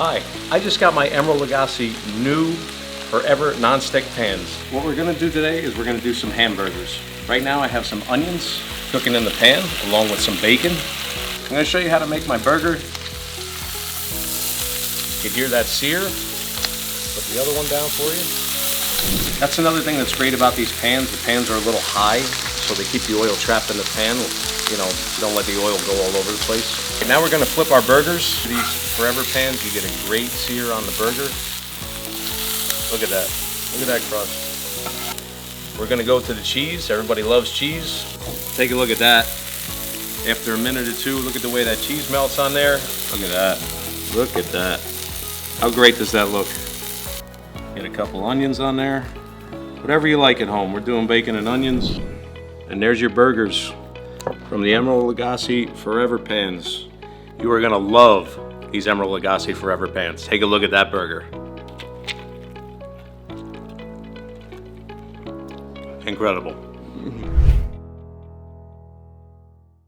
Hi, I just got my Emeril Lagasse new forever non-stick pans. What we're gonna do today is we're gonna do some hamburgers. Right now I have some onions cooking in the pan along with some bacon. I'm gonna show you how to make my burger. You can hear that sear. Put the other one down for you. That's another thing that's great about these pans. The pans are a little high, so they keep the oil trapped in the pan. You know, don't let the oil go all over the place. Okay, now we're gonna flip our burgers. These forever pans, you get a great sear on the burger. Look at that. Look at that crust. We're gonna go to the cheese. Everybody loves cheese. Take a look at that. After a minute or two, look at the way that cheese melts on there. Look at that. Look at that. How great does that look? Get a couple onions on there. Whatever you like at home. We're doing bacon and onions. And there's your burgers from the Emeril Lagasse Forever Pans. You are gonna love these Emeril Lagasse Forever Pans. Take a look at that burger. Incredible.